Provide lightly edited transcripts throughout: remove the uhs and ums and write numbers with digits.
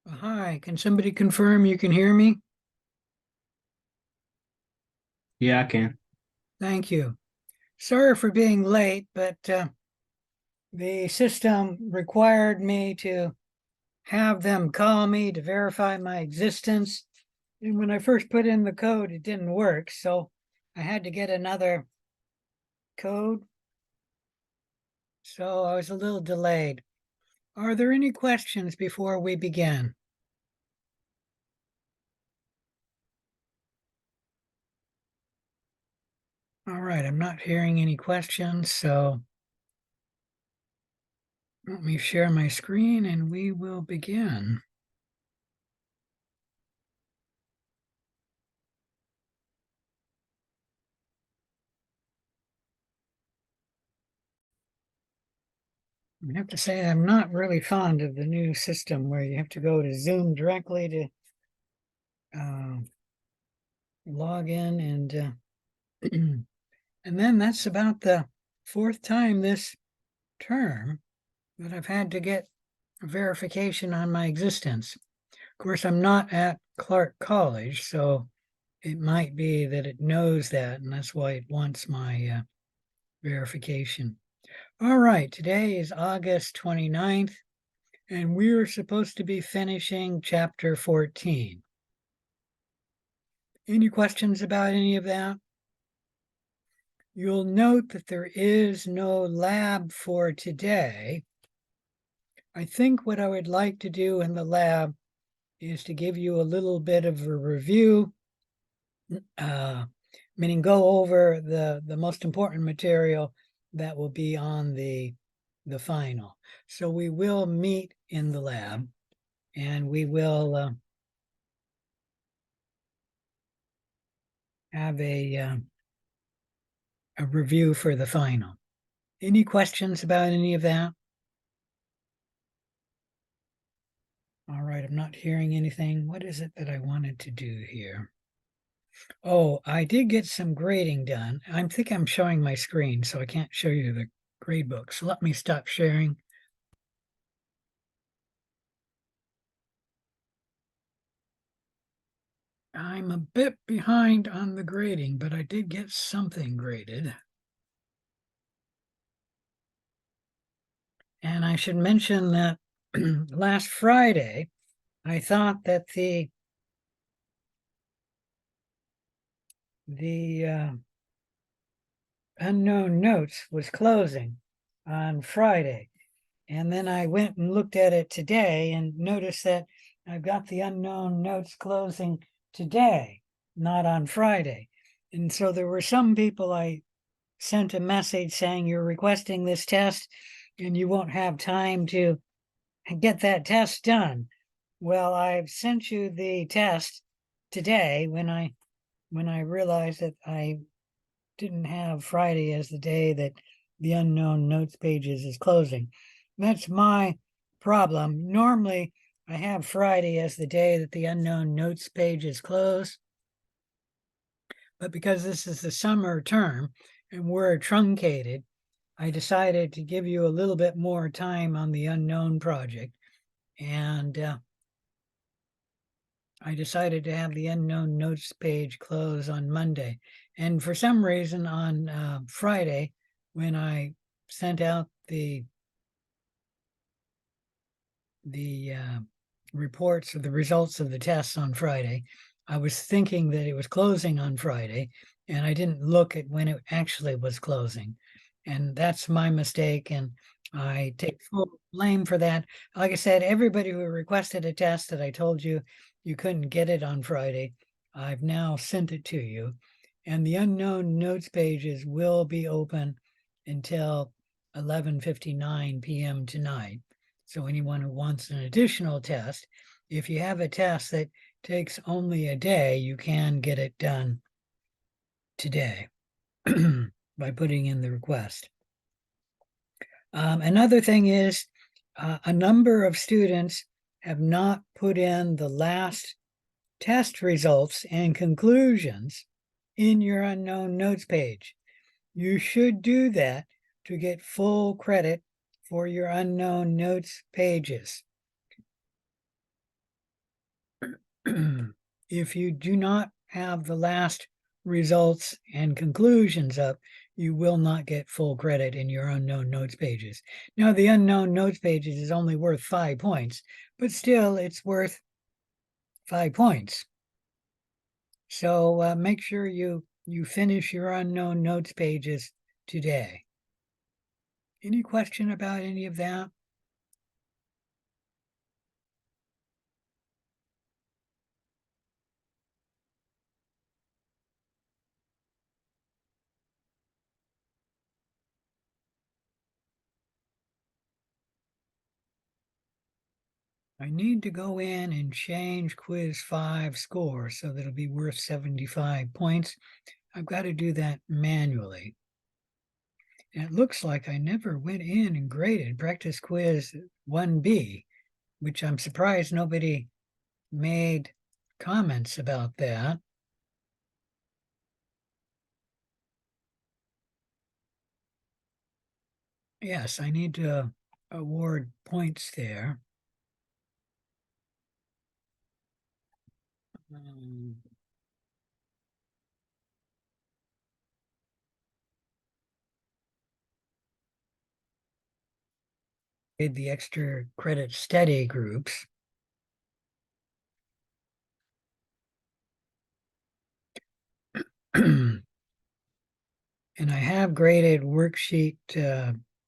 Hi, can somebody confirm you can hear me? Yeah, I can. Thank you. Sorry for being late, but the system required me to have them call me to verify my existence. And when I first put in the code, it didn't work. So I had to get another code. So I was a little delayed. Are there any questions before we begin? All right, I'm not hearing any questions. So let me share my screen and we will begin. I have to say, I'm not really fond of the new system where you have to go to Zoom directly to uh, log in, and then that's about the fourth time this term that I've had to get verification on my existence. Of course, I'm not at Clark College, so it might be that it knows that, and that's why it wants my verification. All right, today is August 29th. And we're supposed to be finishing chapter 14. Any questions about any of that? You'll note that there is no lab for today. I think what I would like to do in the lab is to give you a little bit of a review, uh, meaning go over the most important material that will be on the final. So we will meet in the lab and we will have a review for the final. Any questions about any of that? All right, I'm not hearing anything. What is it that I wanted to do here? Oh, I did get some grading done. I think I'm showing my screen, so I can't show you the grade book. So let me stop sharing. I'm a bit behind on the grading, but I did get something graded. And I should mention that last Friday, I thought that the unknown notes was closing on Friday. And then I went and looked at it today and noticed that I've got the unknown notes closing today, not on Friday. And so there were some people I sent a message saying you're requesting this test and you won't have time to get that test done. Well, I've sent you the test today when I realized that I didn't have Friday as the day that the unknown notes pages is closing. That's my problem. Normally, I have Friday as the day that the unknown notes pages close, but because this is the summer term and we're truncated, I decided to give you a little bit more time on the unknown project. And I decided to have the unknown notes page close on Monday. And for some reason on Friday, when I sent out the reports of the results of the tests on Friday, I was thinking that it was closing on Friday, and I didn't look at when it actually was closing. And that's my mistake, and I take full blame for that. Like I said, everybody who requested a test that I told you you couldn't get it on Friday, I've now sent it to you. And the unknown notes pages will be open until 11:59 p.m. tonight. So anyone who wants an additional test, if you have a test that takes only a day, you can get it done today by putting in the request. Another thing is a number of students have not put in the last test results and conclusions in your unknown notes page. You should do that to get full credit for your unknown notes pages. If you do not have the last results and conclusions up, you will not get full credit in your unknown notes pages. Now, the unknown notes pages is only worth 5 points, but still it's worth 5 points. So make sure you finish your unknown notes pages today. Any question about any of that? I need to go in and change quiz 5 score so that it'll be worth 75 points. I've got to do that manually. And it looks like I never went in and graded practice quiz 1B, which I'm surprised nobody made comments about that. Yes, I need to award points there. Did the extra credit study groups. And I have graded worksheet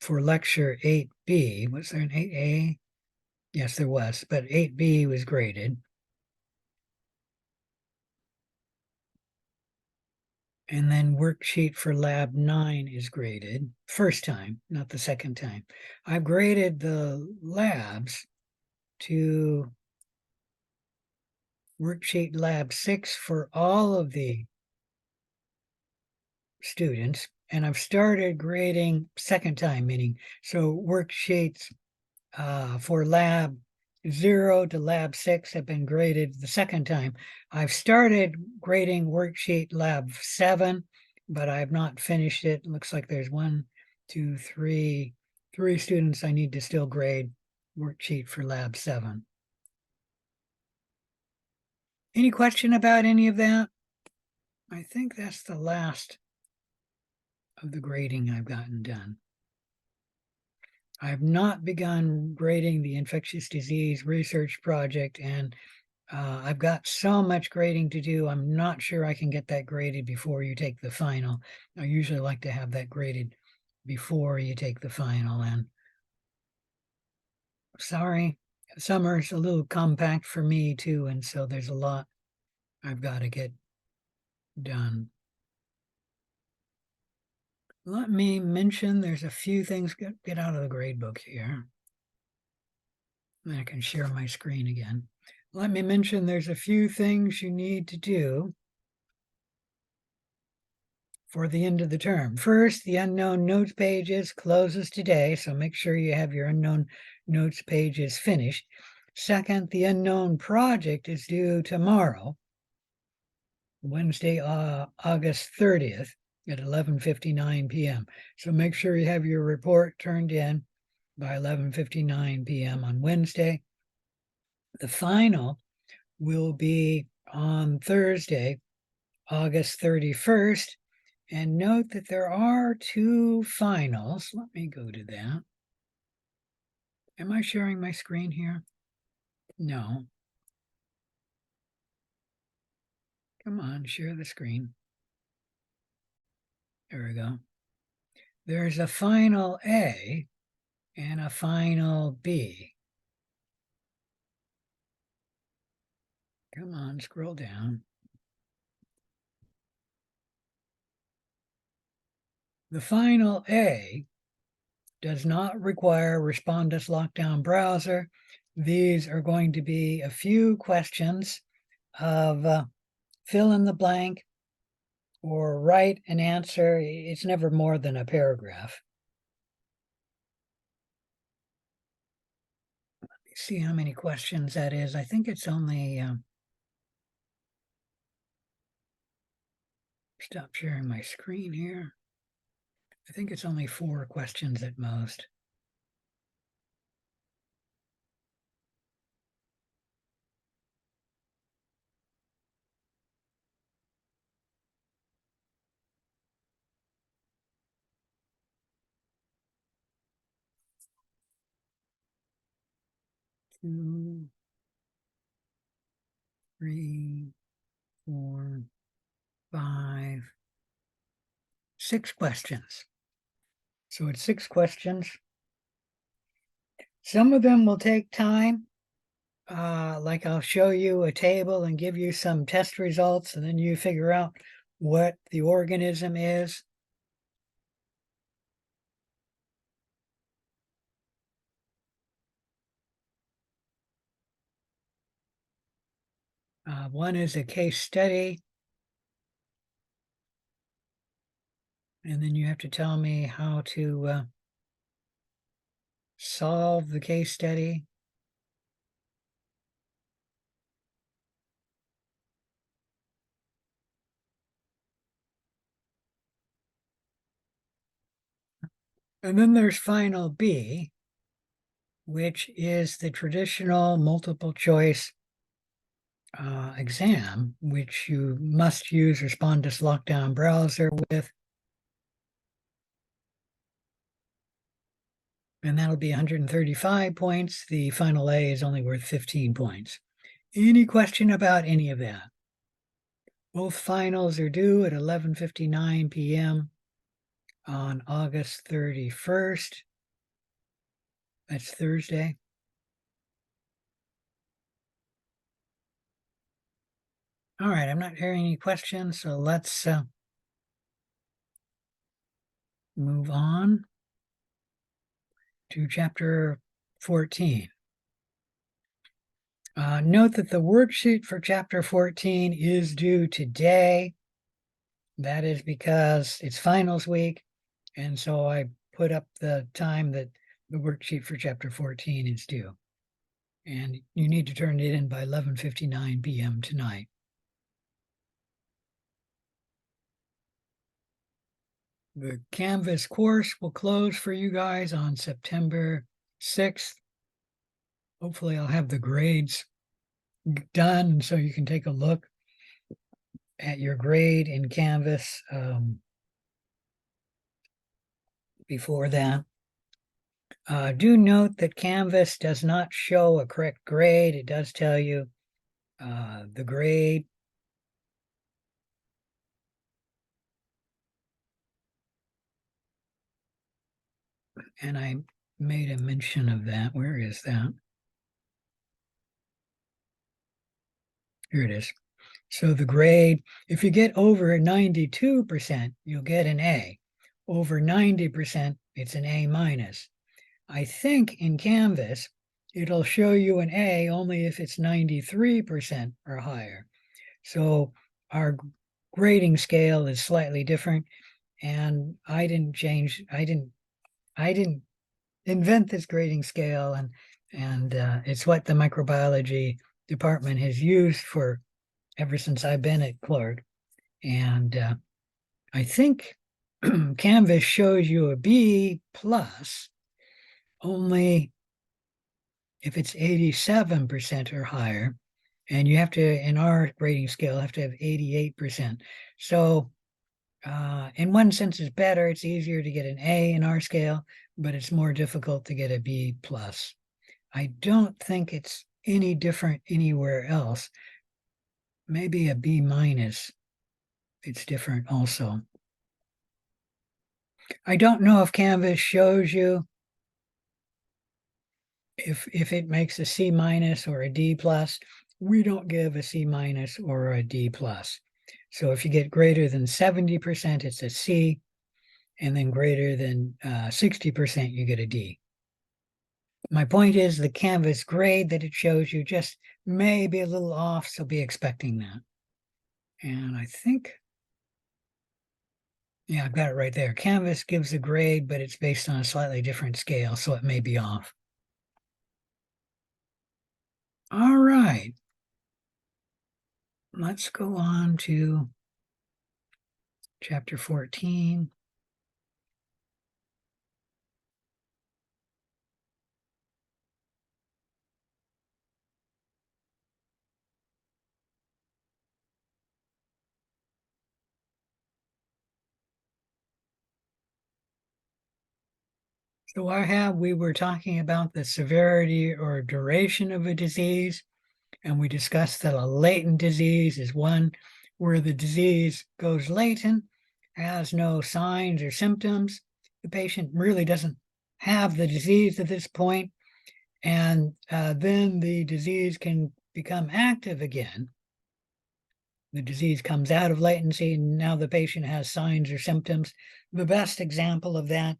for lecture 8B. Was there an 8A? Yes, there was, but 8B was graded. And then worksheet for lab 9 is graded. First time, not the second time. I've graded the labs to worksheet lab 6 for all of the students. And I've started grading second time, meaning so worksheets for lab 0 to lab 6 have been graded the second time. I've started grading worksheet lab 7, but I have not finished it. It looks like there's 3 students I need to still grade worksheet for lab 7. Any question about any of that? I think that's the last of the grading I've gotten done. I've not begun grading the infectious disease research project, and I've got so much grading to do. I'm not sure I can get that graded before you take the final. I usually like to have that graded before you take the final. And sorry, summer's a little compact for me too, and so there's a lot I've got to get done. Let me mention there's a few things, get out of the grade book here. Then I can share my screen again. Let me mention there's a few things you need to do for the end of the term. First, the unknown notes pages closes today, so make sure you have your unknown notes pages finished. Second, the unknown project is due tomorrow, Wednesday, August 30th at 11:59 p.m. So make sure you have your report turned in by 11:59 p.m. on Wednesday. The final will be on Thursday, August 31st. And note that there are 2 finals. Let me go to that. Am I sharing my screen here? No. Come on, share the screen. There we go. There's a final A and a final B. Come on, scroll down. The final A does not require Respondus Lockdown Browser. These are going to be a few questions of fill in the blank or write an answer. It's never more than a paragraph. Let me see how many questions that is. I think it's only, stop sharing my screen here. I think it's only 4 questions at most. 2, 3, 4, 5, 6 questions. So it's 6 questions. Some of them will take time. Like I'll show you a table and give you some test results, and then you figure out what the organism is. One is a case study. And then you have to tell me how to solve the case study. And then there's final B, which is the traditional multiple choice exam, which you must use Respondus Lockdown Browser with. And that'll be 135 points. The final A is only worth 15 points. Any question about any of that? Both finals are due at 11:59 p.m. on August 31st. That's Thursday. All right, I'm not hearing any questions, so let's move on to chapter 14. Note that the worksheet for chapter 14 is due today. That is because it's finals week, and so I put up the time that the worksheet for chapter 14 is due. And you need to turn it in by 11:59 p.m. tonight. The Canvas course will close for you guys on September 6th. Hopefully I'll have the grades done so you can take a look at your grade in Canvas before that. Do note that Canvas does not show a correct grade. It does tell you the grade. And I made a mention of that. Where is that? Here it is. So the grade, if you get over 92%, you'll get an A. Over 90%, it's an A minus. I think in Canvas, it'll show you an A only if it's 93% or higher. So our grading scale is slightly different, and I didn't invent this grading scale, and it's what the microbiology department has used for ever since I've been at Clark. And I think Canvas shows you a B plus only if it's 87% or higher. And you have to, in our grading scale, have to have 88%. So in one sense, it's better. It's easier to get an A in our scale, but it's more difficult to get a B plus. I don't think it's any different anywhere else. Maybe a B minus. It's different also. I don't know if Canvas shows you if it makes a C minus or a D plus. We don't give a C minus or a D plus. So if you get greater than 70%, it's a C, and then greater than 60%, you get a D. My point is the Canvas grade that it shows you just may be a little off, so be expecting that. And I think, yeah, I've got it right there. Canvas gives a grade, but it's based on a slightly different scale, so it may be off. All right. Let's go on to chapter 14. So we were talking about the severity or duration of a disease, and we discussed that a latent disease is one where the disease goes latent, has no signs or symptoms. The patient really doesn't have the disease at this point, and then the disease can become active again. The disease comes out of latency, and now the patient has signs or symptoms. The best example of that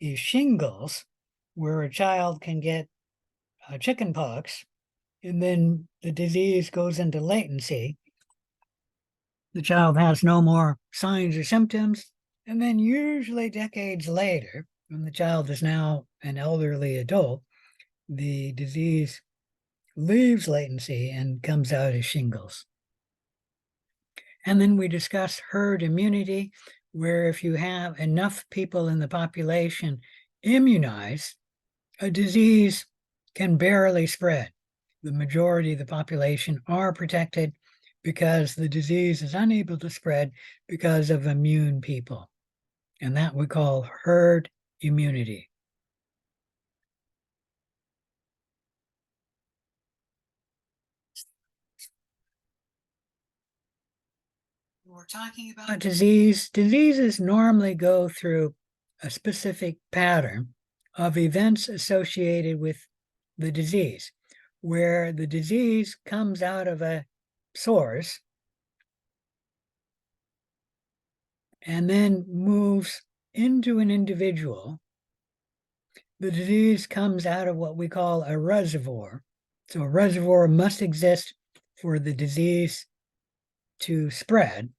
is shingles, where a child can get chicken pox, and then the disease goes into latency. The child has no more signs or symptoms, and then usually decades later, when the child is now an elderly adult, the disease leaves latency and comes out as shingles. And then we discuss herd immunity, where if you have enough people in the population immunized, a disease can barely spread. The majority of the population are protected because the disease is unable to spread because of immune people. And that we call herd immunity. We're talking about diseases normally go through a specific pattern of events associated with the disease, where the disease comes out of a source and then moves into an individual. The disease comes out of what we call a reservoir. So a reservoir must exist for the disease to spread.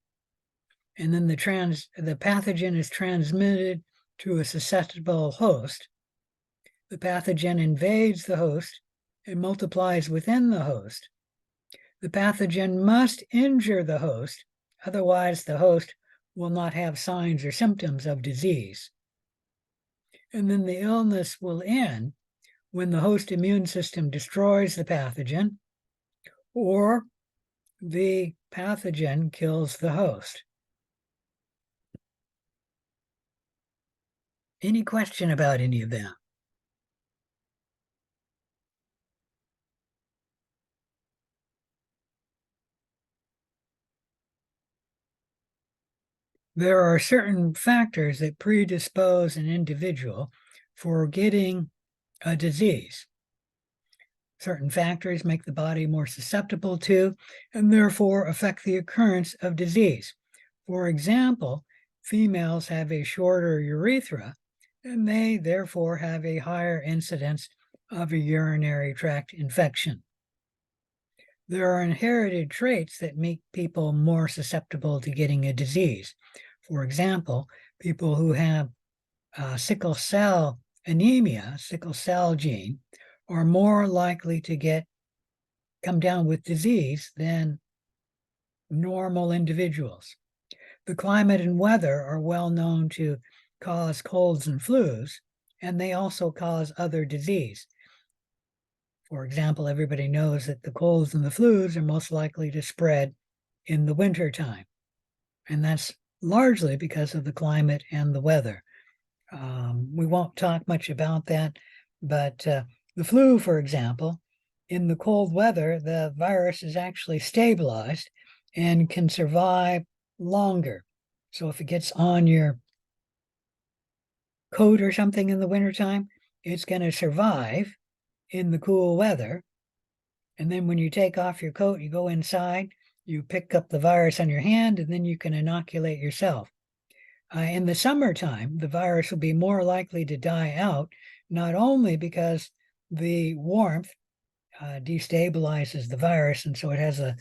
And then the pathogen is transmitted to a susceptible host. The pathogen invades the host and multiplies within the host. The pathogen must injure the host, otherwise the host will not have signs or symptoms of disease. And then the illness will end when the host immune system destroys the pathogen or the pathogen kills the host. Any question about any of that? There are certain factors that predispose an individual for getting a disease. Certain factors make the body more susceptible to and therefore affect the occurrence of disease. For example, females have a shorter urethra and they therefore have a higher incidence of a urinary tract infection. There are inherited traits that make people more susceptible to getting a disease. For example, people who have sickle cell anemia, sickle cell gene, are more likely to come down with disease than normal individuals. The climate and weather are well known to cause colds and flus, and they also cause other disease. For example, everybody knows that the colds and the flus are most likely to spread in the winter time, and that's largely because of the climate and the weather. We won't talk much about that, but the flu, for example, in the cold weather, the virus is actually stabilized and can survive longer. So if it gets on your coat or something in the wintertime, it's going to survive in the cool weather. And then when you take off your coat, you go inside, you pick up the virus on your hand, and then you can inoculate yourself. In the summertime, the virus will be more likely to die out, not only because the warmth destabilizes the virus, and so it has a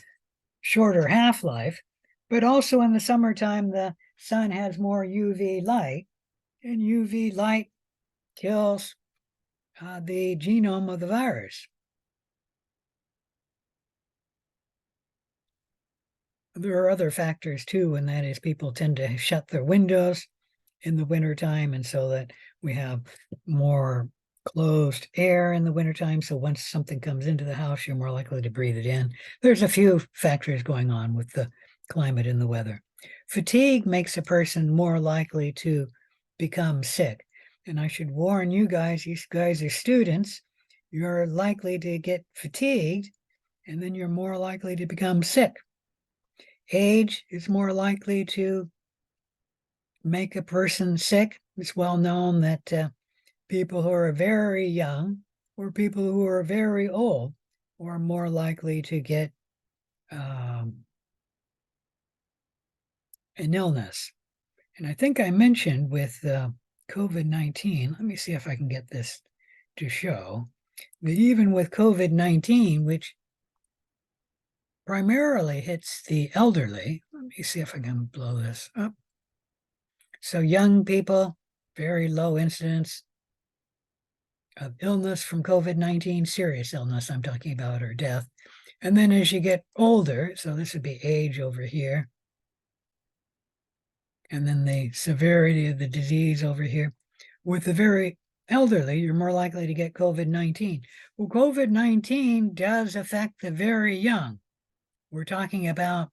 shorter half-life, but also in the summertime, the sun has more UV light, and UV light kills the genome of the virus. There are other factors too, and that is people tend to shut their windows in the wintertime, and so that we have more closed air in the wintertime. So once something comes into the house, you're more likely to breathe it in. There's a few factors going on with the climate and the weather. Fatigue makes a person more likely to become sick. And I should warn you guys are students, you're likely to get fatigued, and then you're more likely to become sick. Age is more likely to make a person sick. It's well known that people who are very young or people who are very old are more likely to get an illness. And I think I mentioned with COVID-19, let me see if I can get this to show that even with COVID-19, which primarily hits the elderly, let me see if I can blow this up. So young people, very low incidence of illness from COVID-19, serious illness I'm talking about, or death. And then as you get older, so this would be age over here, and then the severity of the disease over here. With the very elderly, you're more likely to get COVID-19. Well, COVID-19 does affect the very young. We're talking about,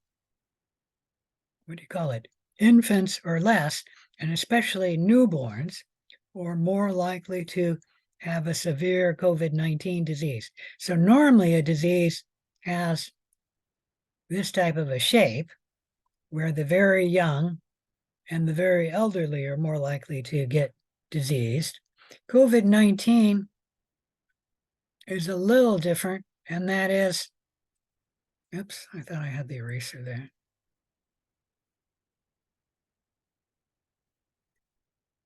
what do you call it? Infants or less, and especially newborns, are more likely to have a severe COVID-19 disease. So normally a disease has this type of a shape where the very young and the very elderly are more likely to get diseased. COVID-19 is a little different, and that is, oops, I thought I had the eraser there.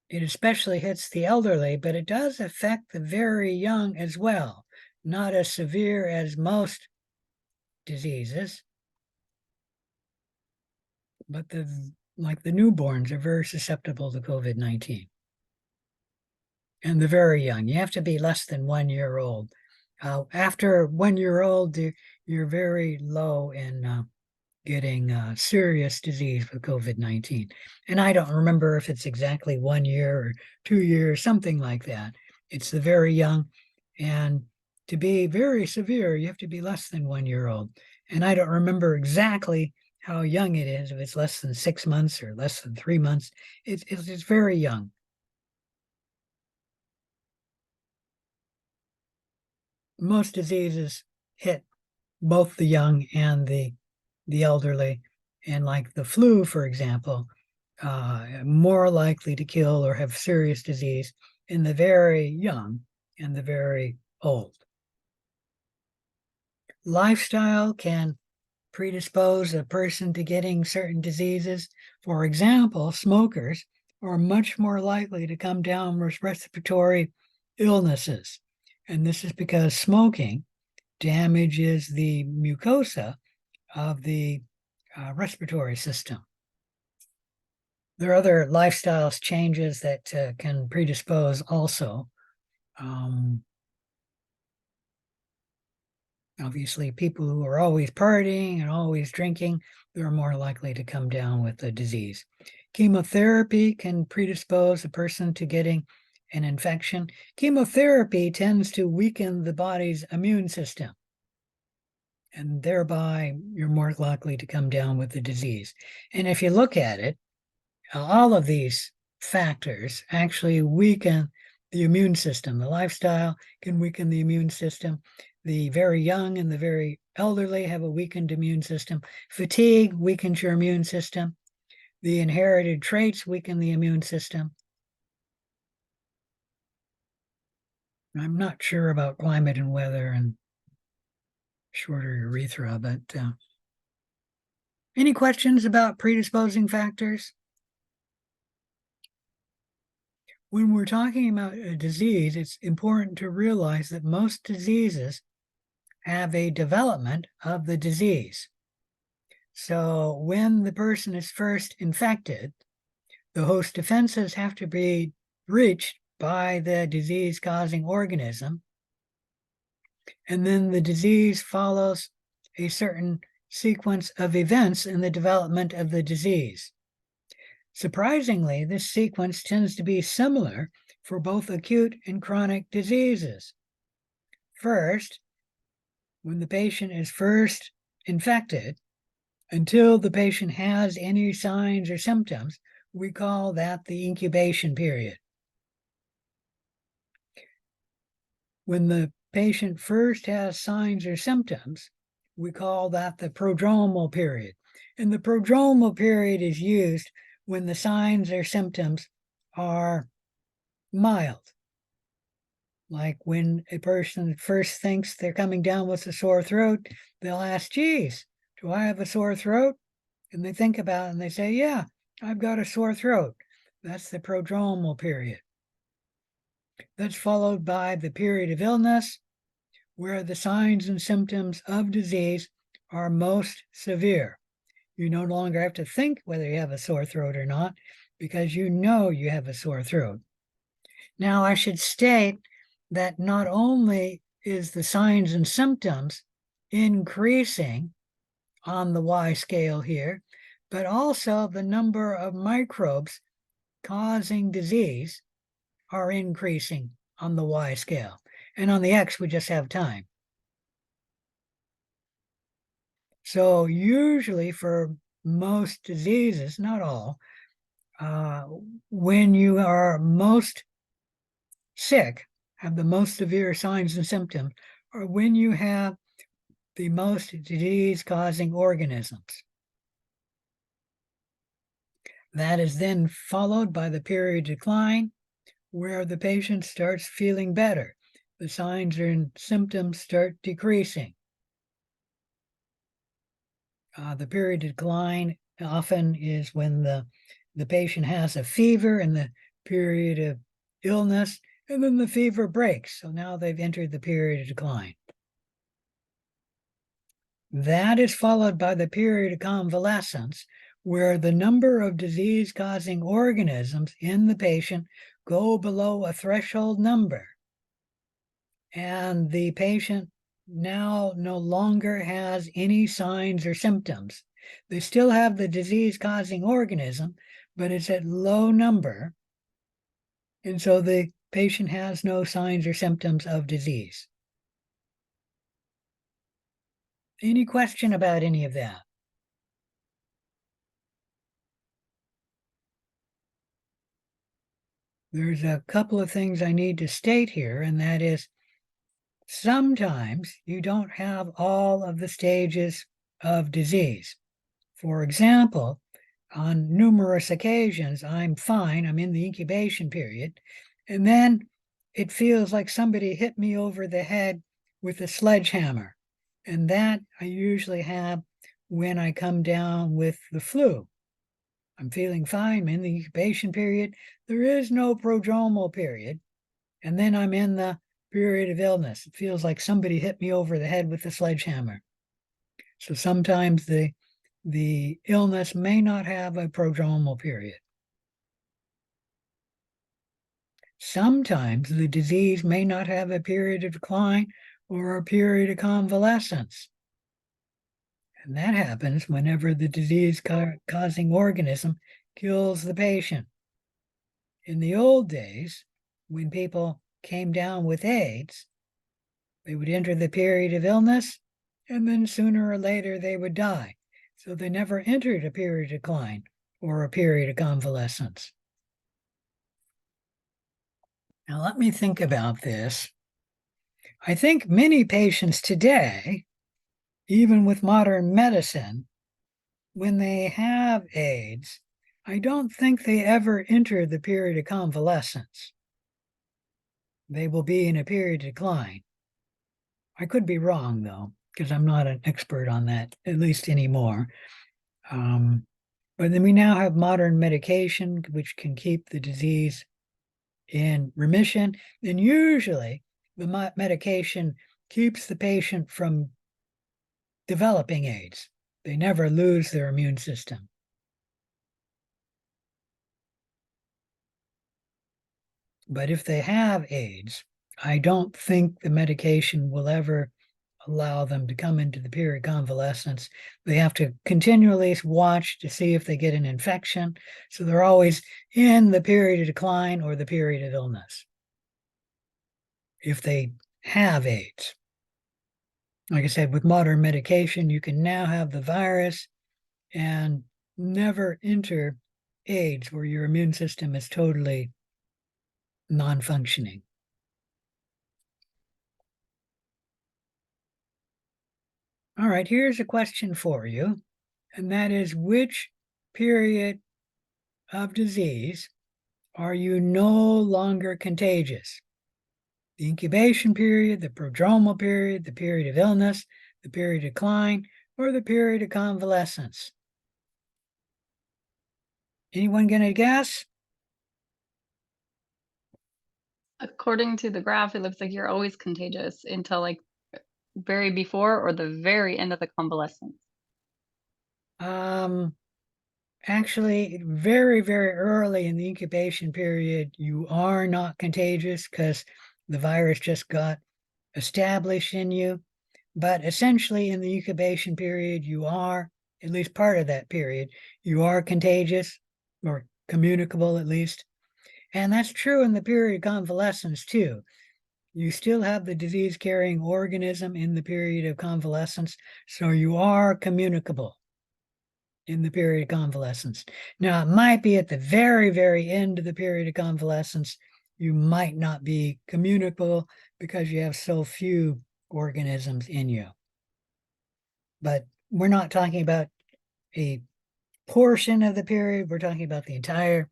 It especially hits the elderly, but it does affect the very young as well. Not as severe as most diseases, but like the newborns are very susceptible to COVID-19. And the very young, you have to be less than 1 year old. After 1 year old, you're very low in getting serious disease with COVID-19. And I don't remember if it's exactly 1 year or 2 years, something like that. It's the very young. And to be very severe, you have to be less than 1 year old. And I don't remember exactly how young it is, if it's less than 6 months or less than 3 months. It's very young. Most diseases hit both the young and the elderly. And like the flu, for example, more likely to kill or have serious disease in the very young and the very old. Lifestyle can predispose a person to getting certain diseases. For example, smokers are much more likely to come down with respiratory illnesses. And this is because smoking damages the mucosa of the respiratory system. There are other lifestyle changes that can predispose also. Obviously, people who are always partying and always drinking, they're more likely to come down with the disease. Chemotherapy can predispose a person to getting an infection. Chemotherapy tends to weaken the body's immune system, and thereby you're more likely to come down with the disease. And if you look at it, all of these factors actually weaken the immune system. The lifestyle can weaken the immune system. The very young and the very elderly have a weakened immune system. Fatigue weakens your immune system. The inherited traits weaken the immune system. I'm not sure about climate and weather and shorter urethra, but any questions about predisposing factors? When we're talking about a disease, it's important to realize that most diseases have a development of the disease. So when the person is first infected, the host defenses have to be reached by the disease-causing organism, and then the disease follows a certain sequence of events in the development of the disease. Surprisingly, this sequence tends to be similar for both acute and chronic diseases. First, when the patient is first infected, until the patient has any signs or symptoms, we call that the incubation period. When the patient first has signs or symptoms, we call that the prodromal period. And the prodromal period is used when the signs or symptoms are mild. Like when a person first thinks they're coming down with a sore throat, they'll ask, geez, do I have a sore throat? And they think about it and they say, yeah, I've got a sore throat. That's the prodromal period. That's followed by the period of illness, where the signs and symptoms of disease are most severe. You no longer have to think whether you have a sore throat or not, because you know you have a sore throat. Now, I should state that not only is the signs and symptoms increasing on the Y scale here, but also the number of microbes causing disease are increasing on the Y scale. And on the X, we just have time. So usually for most diseases, not all, when you are most sick, have the most severe signs and symptoms, or when you have the most disease-causing organisms. That is then followed by the period decline, where the patient starts feeling better. The signs and symptoms start decreasing. The period decline often is when the patient has a fever in the period of illness, and then the fever breaks. So now they've entered the period of decline. That is followed by the period of convalescence, where the number of disease-causing organisms in the patient go below a threshold number. And the patient now no longer has any signs or symptoms. They still have the disease-causing organism, but it's at low number. And so the patient has no signs or symptoms of disease. Any question about any of that? There's a couple of things I need to state here, and that is sometimes you don't have all of the stages of disease. For example, on numerous occasions, I'm fine, I'm in the incubation period, and then it feels like somebody hit me over the head with a sledgehammer. And that I usually have when I come down with the flu. I'm feeling fine, I'm in the incubation period. There is no prodromal period. And then I'm in the period of illness. It feels like somebody hit me over the head with a sledgehammer. So sometimes the illness may not have a prodromal period. Sometimes the disease may not have a period of decline or a period of convalescence. And that happens whenever the disease-causing organism kills the patient. In the old days, when people came down with AIDS, they would enter the period of illness, and then sooner or later they would die. So they never entered a period of decline or a period of convalescence. Now, let me think about this. I think many patients today, even with modern medicine, when they have AIDS, I don't think they ever enter the period of convalescence. They will be in a period of decline. I could be wrong, though, because I'm not an expert on that, at least anymore. But then we now have modern medication, which can keep the disease in remission. And usually the medication keeps the patient from developing AIDS. They never lose their immune system. But if they have AIDS, I don't think the medication will ever allow them to come into the period of convalescence. They have to continually watch to see if they get an infection. So they're always in the period of decline or the period of illness if they have AIDS. Like I said, with modern medication, you can now have the virus and never enter AIDS where your immune system is totally non-functioning. All right, here's a question for you, and that is, which period of disease are you no longer contagious? The incubation period, the prodromal period, the period of illness, the period of decline, or the period of convalescence? Anyone gonna guess? According to the graph, it looks like you're always contagious until like very before or the very end of the convalescence. Um, Actually, very, very early in the incubation period, you are not contagious because the virus just got established in you. But essentially, in the incubation period, you are, at least part of that period, you are contagious or communicable at least. And that's true in the period of convalescence too. You still have the disease carrying organism in the period of convalescence, so you are communicable in the period of convalescence. Now, it might be at the very, very end of the period of convalescence, you might not be communicable because you have so few organisms in you. But we're not talking about a portion of the period, we're talking about the entire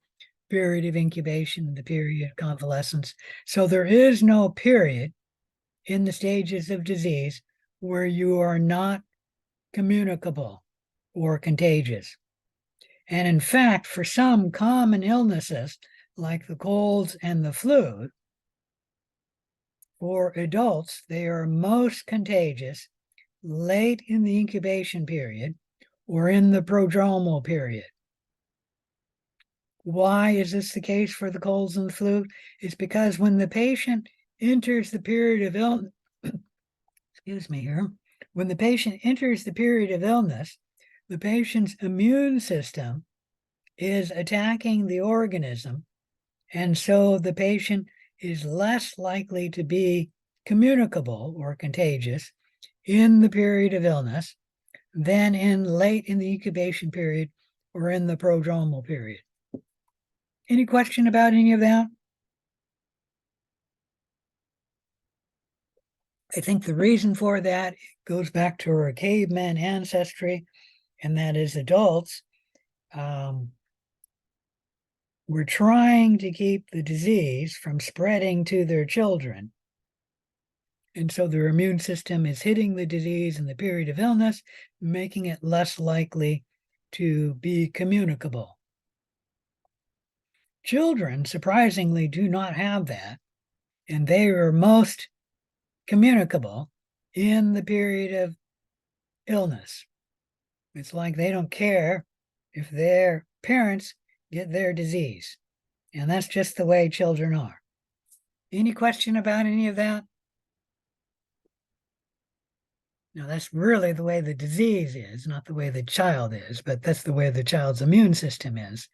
period of incubation, the period of convalescence. So there is no period in the stages of disease where you are not communicable or contagious. And in fact, for some common illnesses like the colds and the flu, for adults, they are most contagious late in the incubation period or in the prodromal period. Why is this the case for the colds and the flu? It's because when the patient enters the period of illness, excuse me here, when the patient enters the period of illness, the patient's immune system is attacking the organism, and so the patient is less likely to be communicable or contagious in the period of illness than in late in the incubation period or in the prodromal period. Any question about any of that? I think the reason for that goes back to our caveman ancestry, and that is adults. We're trying to keep the disease from spreading to their children. And so their immune system is hitting the disease in the period of illness, making it less likely to be communicable. Children, surprisingly, do not have that, and they are most communicable in the period of illness. It's like they don't care if their parents get their disease, and that's just the way children are. Any question about any of that? Now, that's really the way the disease is, not the way the child is, but that's the way the child's immune system is.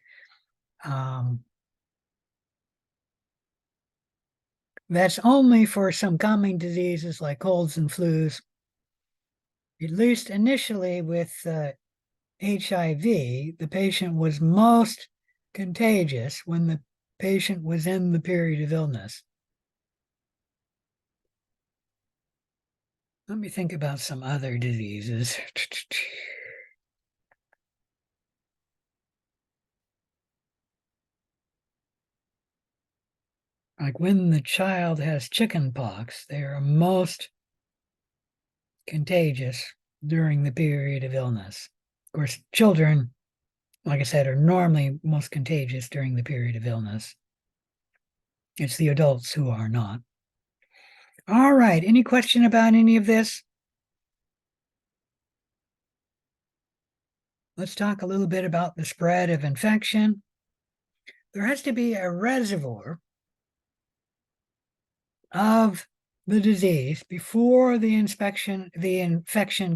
That's only for some common diseases like colds and flus. At least initially with HIV, the patient was most contagious when the patient was in the period of illness. Let me think about some other diseases. Like when the child has chicken pox, they are most contagious during the period of illness. Of course, children, like I said, are normally most contagious during the period of illness. It's the adults who are not. All right, any question about any of this? Let's talk a little bit about the spread of infection. There has to be a reservoir of the disease before the infection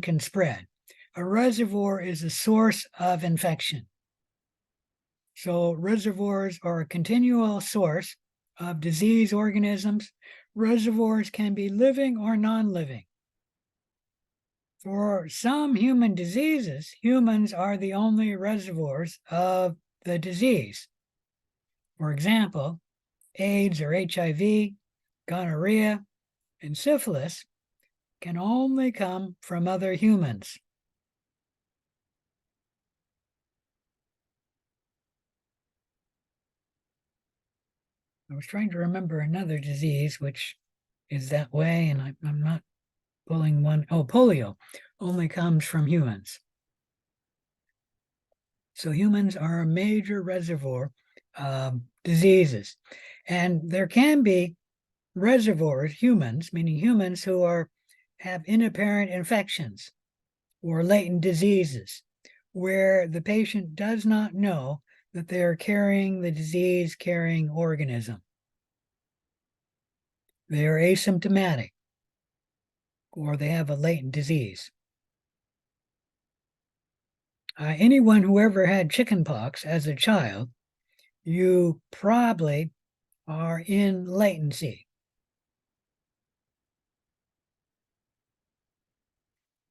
can spread. A reservoir is a source of infection. So reservoirs are a continual source of disease organisms. Reservoirs can be living or non-living. For some human diseases, humans are the only reservoirs of the disease. For example, AIDS or HIV, gonorrhea, and syphilis can only come from other humans. I was trying to remember another disease which is that way, and I'm not pulling one. Oh, polio only comes from humans. So humans are a major reservoir of diseases. And there can be reservoirs, humans, meaning humans who have inapparent infections or latent diseases, where the patient does not know that they are carrying the disease-carrying organism. They are asymptomatic, or they have a latent disease. Anyone who ever had chickenpox as a child, you probably are in latency.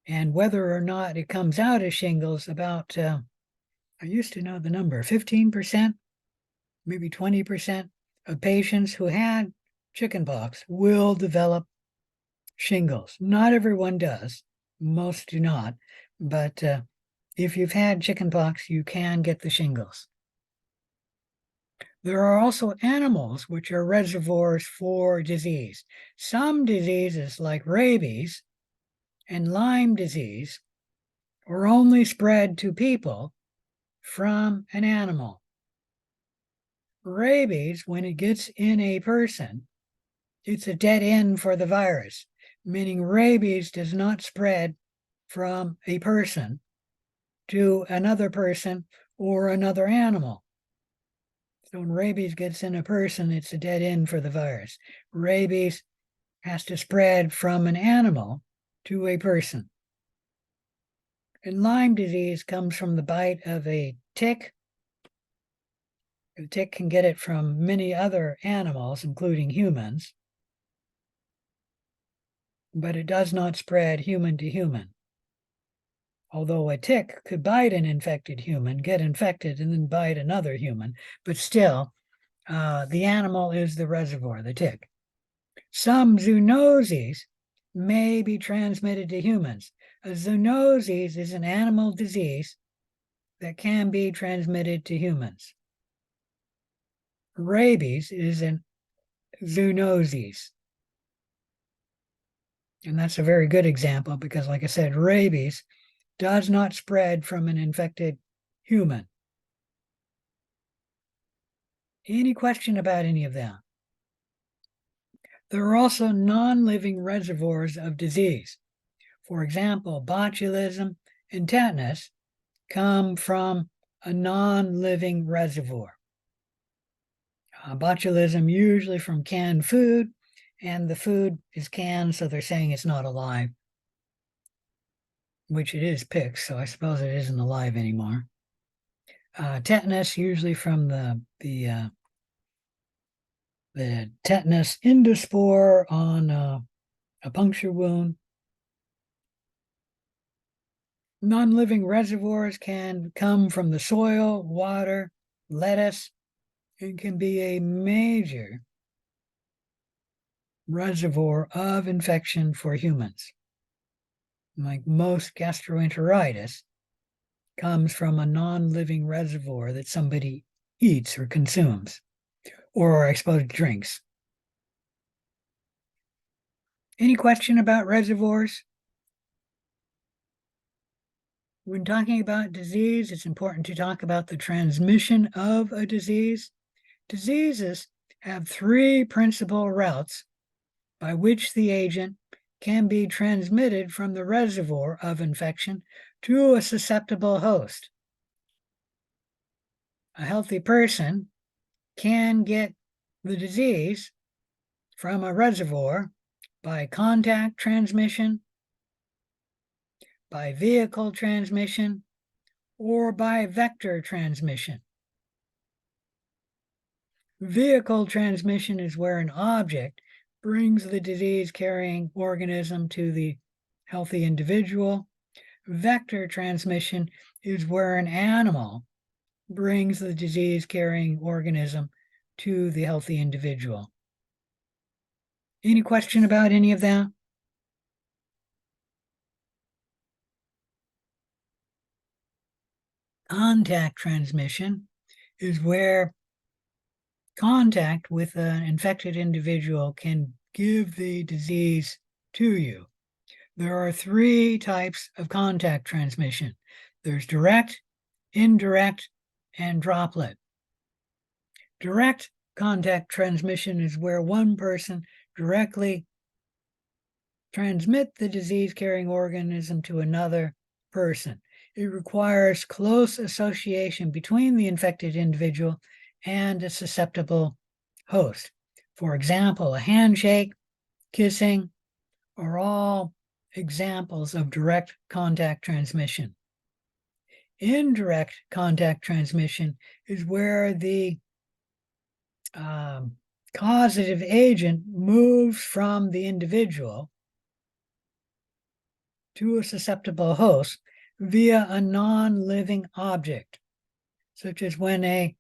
And whether or not it comes out as shingles, about, I used to know the number, 15%, maybe 20% of patients who had chickenpox will develop shingles. Not everyone does, most do not, but if you've had chickenpox, you can get the shingles. There are also animals which are reservoirs for disease. Some diseases like rabies and Lyme disease are only spread to people from an animal. Rabies, when it gets in a person, it's a dead end for the virus, meaning rabies does not spread from a person to another person or another animal. So when rabies gets in a person, it's a dead end for the virus. Rabies has to spread from an animal to a person. And Lyme disease comes from the bite of a tick. The tick can get it from many other animals, including humans, but it does not spread human to human. Although a tick could bite an infected human, get infected, and then bite another human, but still, the animal is the reservoir, the tick. Some zoonoses may be transmitted to humans. A zoonoses is an animal disease that can be transmitted to humans. Rabies is an zoonoses. And that's a very good example because, like I said, rabies does not spread from an infected human. Any question about any of that? There are also non-living reservoirs of disease. For example, botulism and tetanus come from a non-living reservoir. Botulism usually from canned food, and the food is canned, so they're saying it's not alive, which it is picked, so I suppose it isn't alive anymore. Tetanus usually from the tetanus endospore on a puncture wound. Non-living reservoirs can come from the soil, water, lettuce, and can be a major reservoir of infection for humans. Like most gastroenteritis comes from a non-living reservoir that somebody eats or consumes, or I suppose drinks. Any question about reservoirs? When talking about disease, it's important to talk about the transmission of a disease. Diseases have three principal routes by which the agent can be transmitted from the reservoir of infection to a susceptible host. A healthy person can get the disease from a reservoir by contact transmission, by vehicle transmission, or by vector transmission. Vehicle transmission is where an object brings the disease-carrying organism to the healthy individual. Vector transmission is where an animal brings the disease-carrying organism to the healthy individual. Any question about any of that? contact transmission is where contact with an infected individual can give the disease to you. There are three types of contact transmission. There's direct, indirect, and droplet. Direct contact transmission is where one person directly transmit the disease-carrying organism to another person. It requires close association between the infected individual and a susceptible host. For example, a handshake, kissing are all examples of direct contact transmission. Indirect contact transmission is where the causative agent moves from the individual to a susceptible host via a non-living object, such as when a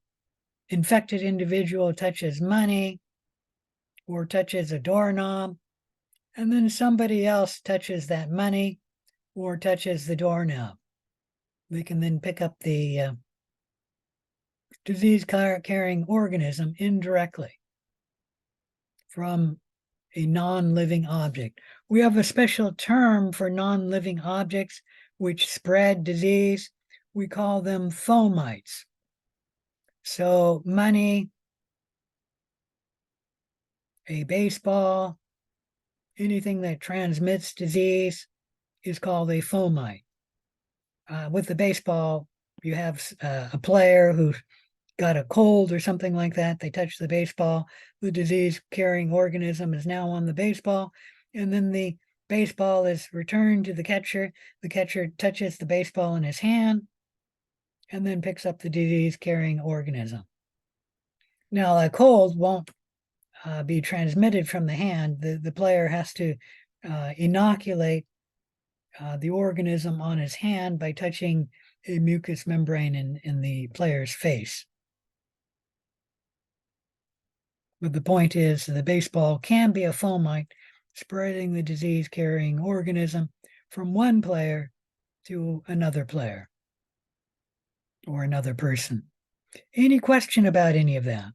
infected individual touches money or touches a doorknob, and then somebody else touches that money or touches the doorknob. They can then pick up the disease-carrying organism indirectly from a non-living object. We have a special term for non-living objects which spread disease. We call them fomites. So money, a baseball, anything that transmits disease is called a fomite. With the baseball, you have a player who's got a cold or something like that. They touch the baseball. The disease-carrying organism is now on the baseball, and then the baseball is returned to the catcher. The catcher touches the baseball in his hand and then picks up the disease-carrying organism. Now, a cold won't be transmitted from the hand. The player has to inoculate the organism on his hand by touching a mucous membrane in the player's face. But the point is, the baseball can be a fomite, spreading the disease-carrying organism from one player to another player or another person. Any question about any of that?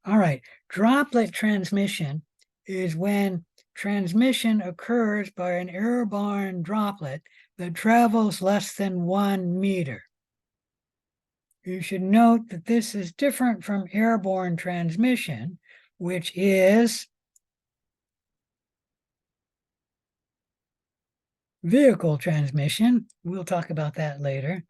All right, droplet transmission is when transmission occurs by an airborne droplet that travels less than 1 meter. You should note that this is different from airborne transmission, which is vehicle transmission. We'll talk about that later.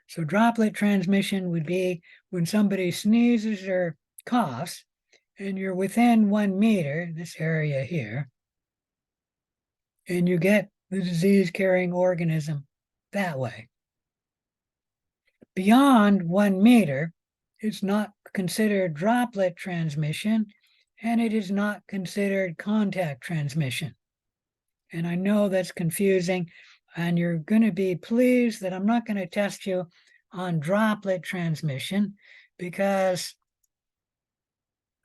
So droplet transmission would be when somebody sneezes or coughs and you're within 1 meter, this area here, and you get the disease-carrying organism that way. Beyond 1 meter, it's not considered droplet transmission, and it is not considered contact transmission. And I know that's confusing, and you're going to be pleased that I'm not going to test you on droplet transmission because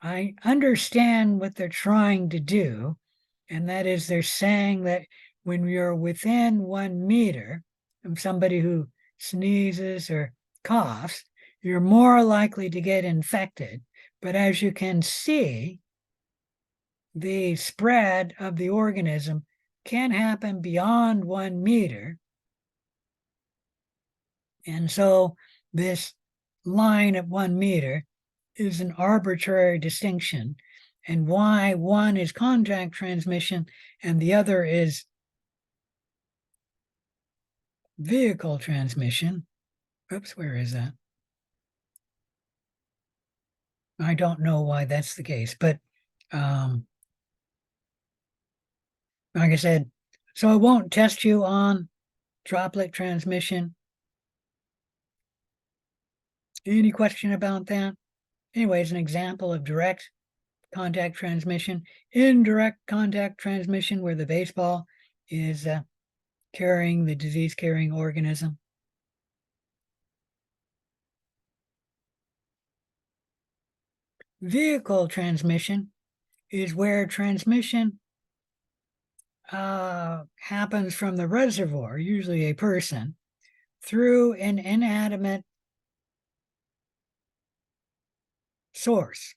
I understand what they're trying to do, and that is they're saying that when you're within 1 meter of somebody who sneezes or coughs, you're more likely to get infected. But as you can see, the spread of the organism can happen beyond 1 meter. And so this line at 1 meter is an arbitrary distinction, and why one is contact transmission and the other is vehicle transmission. Oops, where is that? I don't know why that's the case, but like I said, so I won't test you on droplet transmission. Any question about that? Anyways, an example of direct contact transmission, indirect contact transmission, where the baseball is carrying the disease-carrying organism. Vehicle transmission is where transmission happens from the reservoir, usually a person, through an inanimate source,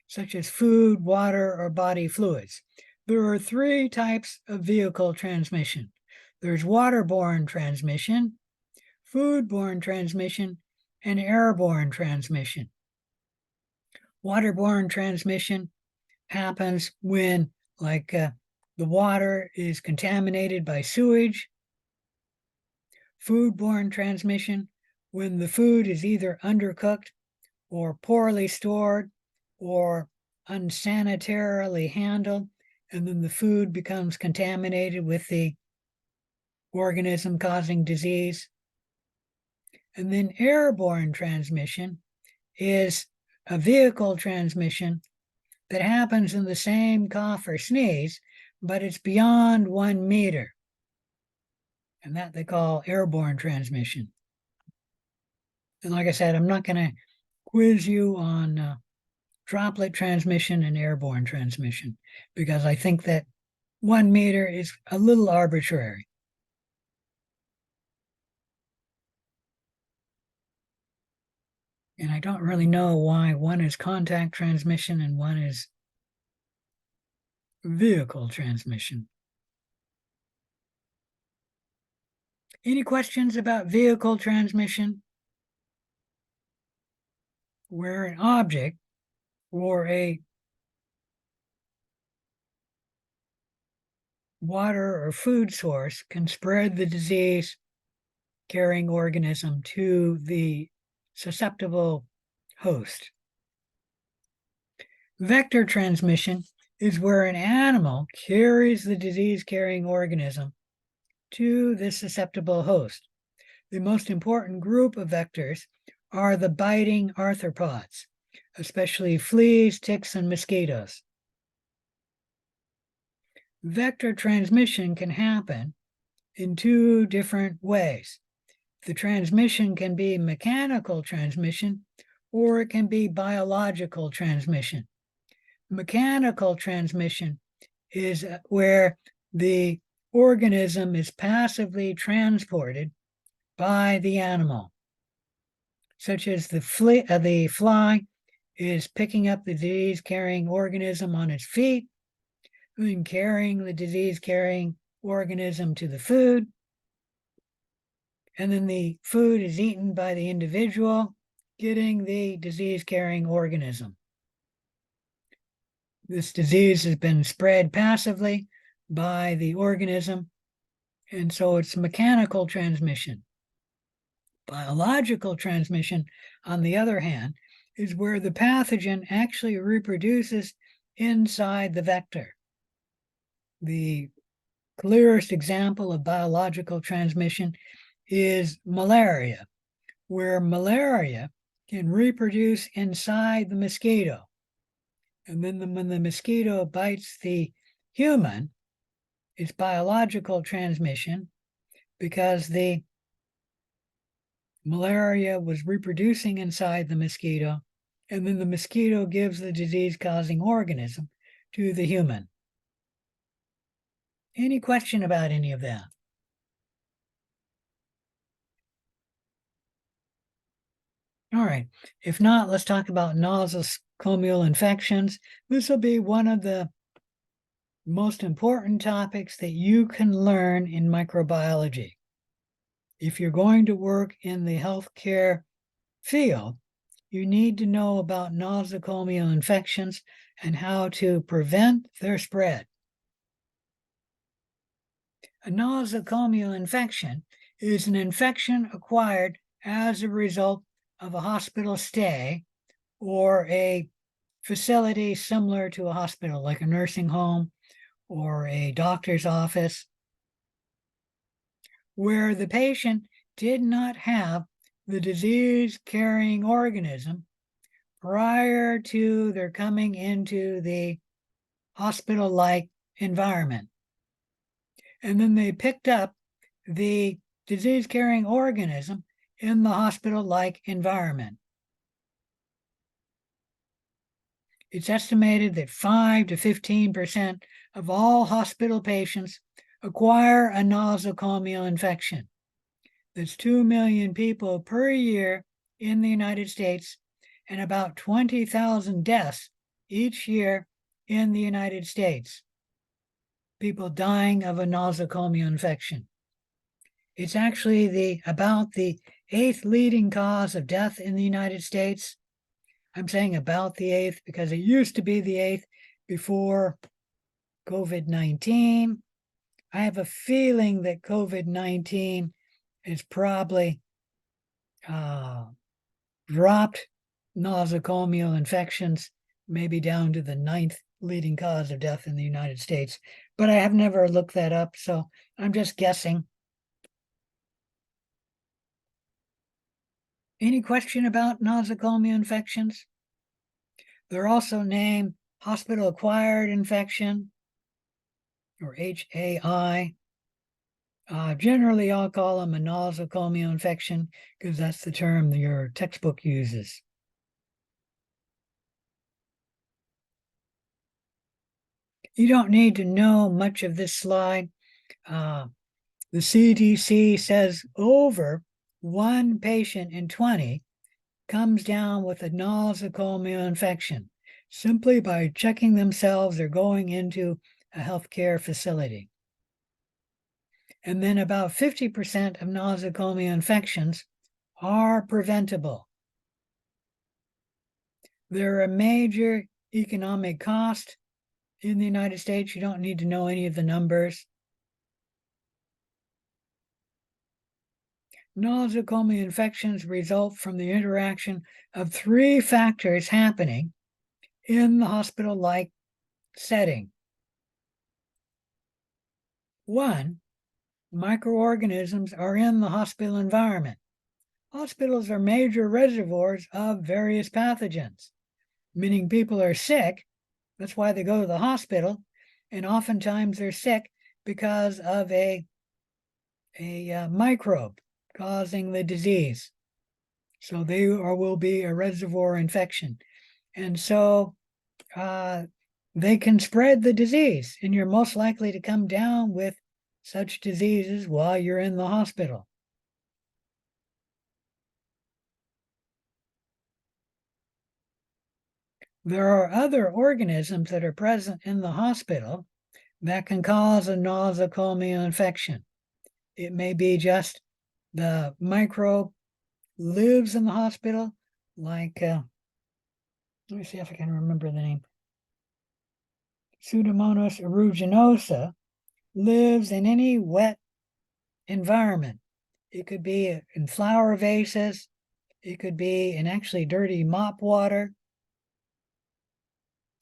such as food, water, or body fluids. There are three types of vehicle transmission. There's waterborne transmission, foodborne transmission, and airborne transmission. Waterborne transmission happens when, like, the water is contaminated by sewage. Foodborne transmission, when the food is either undercooked or poorly stored or unsanitarily handled, and then the food becomes contaminated with the organism causing disease. And then airborne transmission is a vehicle transmission that happens in the same cough or sneeze, but it's beyond 1 meter. And that they call airborne transmission. And like I said, I'm not going to quiz you on droplet transmission and airborne transmission, because I think that 1 meter is a little arbitrary. And I don't really know why one is contact transmission and one is vehicle transmission. Any questions about vehicle transmission? Where an object or a water or food source can spread the disease carrying organism to the susceptible host. Vector transmission is where an animal carries the disease carrying organism to the susceptible host. The most important group of vectors are the biting arthropods, especially fleas, ticks, and mosquitoes. Vector transmission can happen in two different ways. The transmission can be mechanical transmission, or it can be biological transmission. Mechanical transmission is where the organism is passively transported by the animal, such as the fly is picking up the disease-carrying organism on its feet, and carrying the disease-carrying organism to the food, and then the food is eaten by the individual, getting the disease-carrying organism. This disease has been spread passively by the organism, and so it's mechanical transmission. Biological transmission, on the other hand, is where the pathogen actually reproduces inside the vector. The clearest example of biological transmission is malaria, where malaria can reproduce inside the mosquito. And then when the mosquito bites the human, it's biological transmission because the malaria was reproducing inside the mosquito, and then the mosquito gives the disease-causing organism to the human. Any question about any of that? All right, if not, let's talk about nosocomial infections. This will be one of the most important topics that you can learn in microbiology. If you're going to work in the healthcare field, you need to know about nosocomial infections and how to prevent their spread. A nosocomial infection is an infection acquired as a result of a hospital stay or a facility similar to a hospital, like a nursing home or a doctor's office, where the patient did not have the disease-carrying organism prior to their coming into the hospital-like environment. And then they picked up the disease-carrying organism in the hospital-like environment. It's estimated that 5 to 15% of all hospital patients acquire a nosocomial infection. That's 2 million people per year in the United States and about 20,000 deaths each year in the United States. People dying of a nosocomial infection. It's actually about the 8th leading cause of death in the United States. I'm saying about the 8th because it used to be the 8th before COVID-19. I have a feeling that COVID-19 is probably dropped nosocomial infections, maybe down to the 9th leading cause of death in the United States. But I have never looked that up, so I'm just guessing. Any question about nosocomial infections? They're also named hospital-acquired infection, or HAI. Generally, I'll call them a nosocomial infection because that's the term that your textbook uses. You don't need to know much of this slide. The CDC says over 1 patient in 20 comes down with a nosocomial infection simply by checking themselves or going into a healthcare facility. And then about 50% of nosocomial infections are preventable. They're a major economic cost in the United States. You don't need to know any of the numbers. Nosocomial infections result from the interaction of 3 factors happening in the hospital-like setting. 1, microorganisms are in the hospital environment. Hospitals are major reservoirs of various pathogens, meaning people are sick. That's why they go to the hospital, and oftentimes they're sick because of a microbe causing the disease. So they will be a reservoir infection. And so they can spread the disease, and you're most likely to come down with such diseases while you're in the hospital. There are other organisms that are present in the hospital that can cause a nosocomial infection. It may be just the microbe lives in the hospital, like, let me see if I can remember the name. Pseudomonas aeruginosa lives in any wet environment. It could be in flower vases. It could be in actually dirty mop water.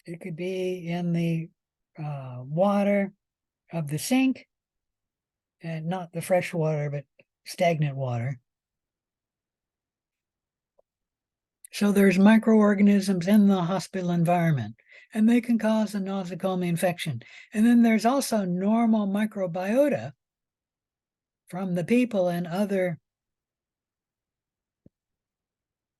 It could be in the water of the sink, and not the fresh water, but stagnant water. So there's microorganisms in the hospital environment, and they can cause a nosocomial infection. And then there's also normal microbiota from the people and other,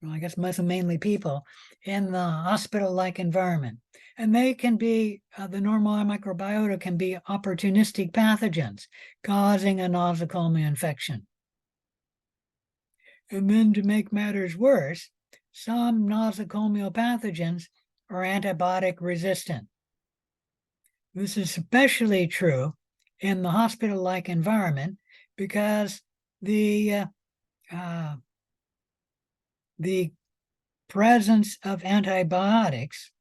well, I guess mainly people, in the hospital-like environment. And they can be, the normal microbiota can be opportunistic pathogens causing a nosocomial infection. And then to make matters worse, some nosocomial pathogens are antibiotic resistant. This is especially true in the hospital-like environment because the presence of antibiotics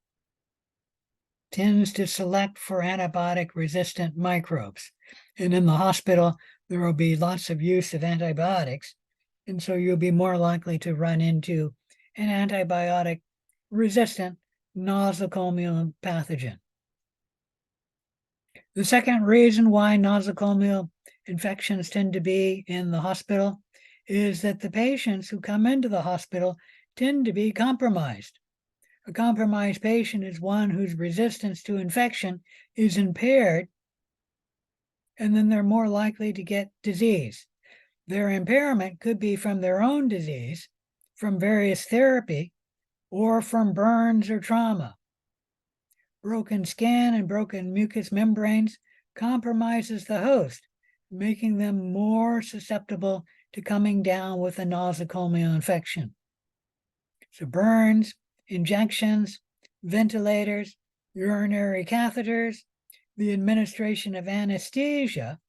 tends to select for antibiotic-resistant microbes. And in the hospital, there will be lots of use of antibiotics, and so you'll be more likely to run into an antibiotic-resistant nosocomial pathogen. The second reason why nosocomial infections tend to be in the hospital is that the patients who come into the hospital tend to be compromised. A compromised patient is one whose resistance to infection is impaired, and then they're more likely to get disease. Their impairment could be from their own disease, from various therapy, or from burns or trauma. Broken skin and broken mucous membranes compromises the host, making them more susceptible to coming down with a nosocomial infection. So burns, injections, ventilators, urinary catheters, the administration of anesthesia,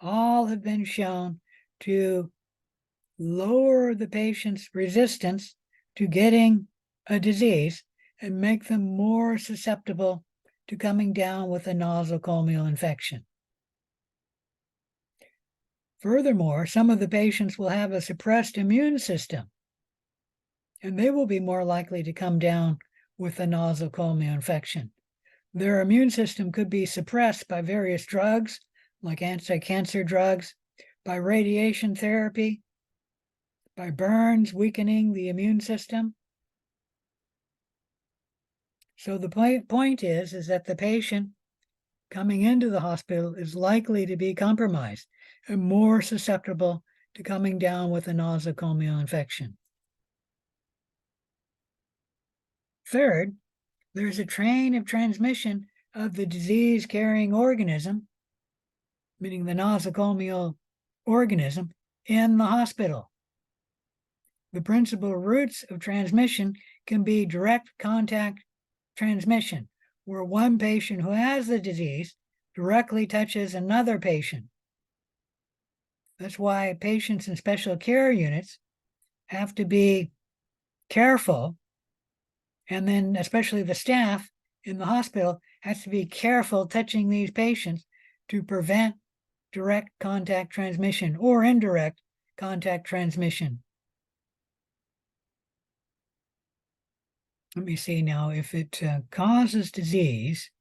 all have been shown to lower the patient's resistance to getting a disease and make them more susceptible to coming down with a nosocomial infection. Furthermore, some of the patients will have a suppressed immune system, and they will be more likely to come down with a nosocomial infection. Their immune system could be suppressed by various drugs, like anti-cancer drugs, by radiation therapy, by burns weakening the immune system. So the point is that the patient coming into the hospital is likely to be compromised and more susceptible to coming down with a nosocomial infection. Third, there's a chain of transmission of the disease-carrying organism, meaning the nosocomial organism, in the hospital. The principal routes of transmission can be direct contact transmission, where one patient who has the disease directly touches another patient. That's why patients in special care units have to be careful, and then especially the staff in the hospital has to be careful touching these patients to prevent direct contact transmission or indirect contact transmission. Let me see now, if it causes disease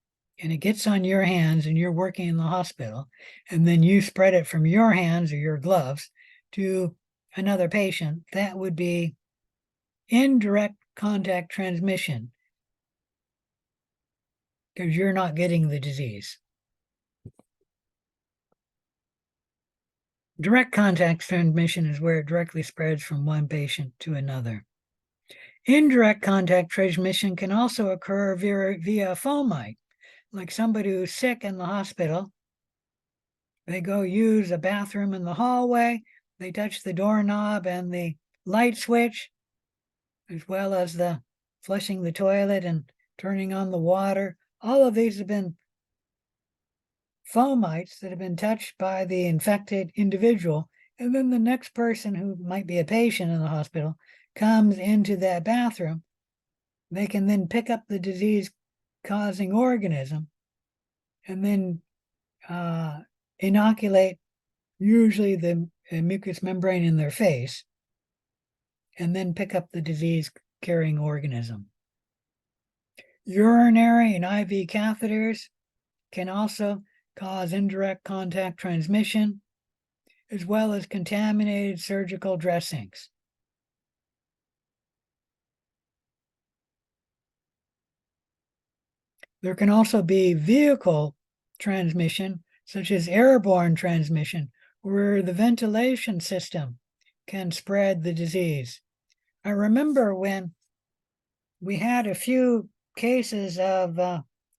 and it gets on your hands and you're working in the hospital, and then you spread it from your hands or your gloves to another patient, that would be indirect contact transmission because you're not getting the disease. Direct contact transmission is where it directly spreads from one patient to another. Indirect contact transmission can also occur via fomite, like somebody who's sick in the hospital. They go use a bathroom in the hallway, they touch the doorknob and the light switch, as well as the flushing the toilet and turning on the water. All of these have been fomites that have been touched by the infected individual, and then the next person who might be a patient in the hospital comes into that bathroom. They can then pick up the disease-causing organism and then inoculate usually the mucous membrane in their face, and then pick up the disease-carrying organism. Urinary and IV catheters can also cause indirect contact transmission, as well as contaminated surgical dressings. There can also be vehicle transmission, such as airborne transmission, where the ventilation system can spread the disease. I remember when we had a few cases of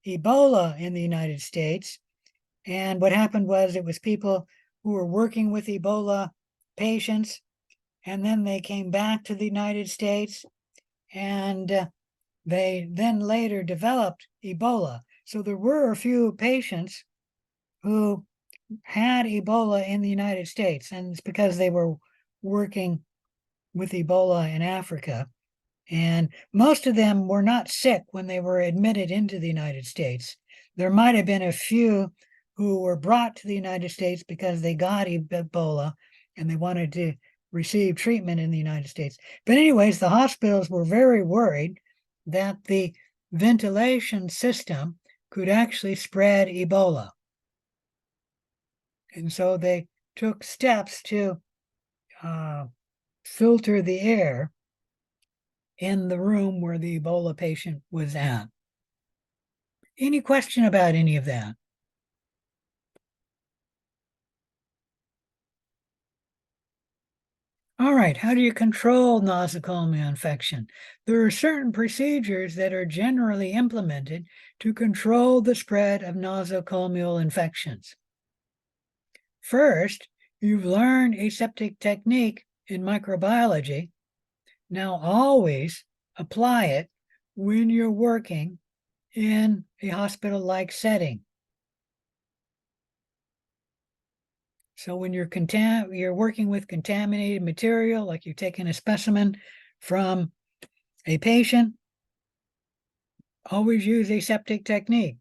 Ebola in the United States, and what happened was it was people who were working with Ebola patients, and then they came back to the United States, and they then later developed Ebola. So there were a few patients who had Ebola in the United States, and it's because they were working with Ebola in Africa. And most of them were not sick when they were admitted into the United States. There might have been a few who were brought to the United States because they got Ebola and they wanted to receive treatment in the United States. But anyways, the hospitals were very worried that the ventilation system could actually spread Ebola. And so they took steps to filter the air in the room where the Ebola patient was at. Any question about any of that? All right, how do you control nosocomial infection? There are certain procedures that are generally implemented to control the spread of nosocomial infections. First, you've learned aseptic technique in microbiology. Now always apply it when you're working in a hospital-like setting. So when you're working with contaminated material, like you're taking a specimen from a patient, always use aseptic technique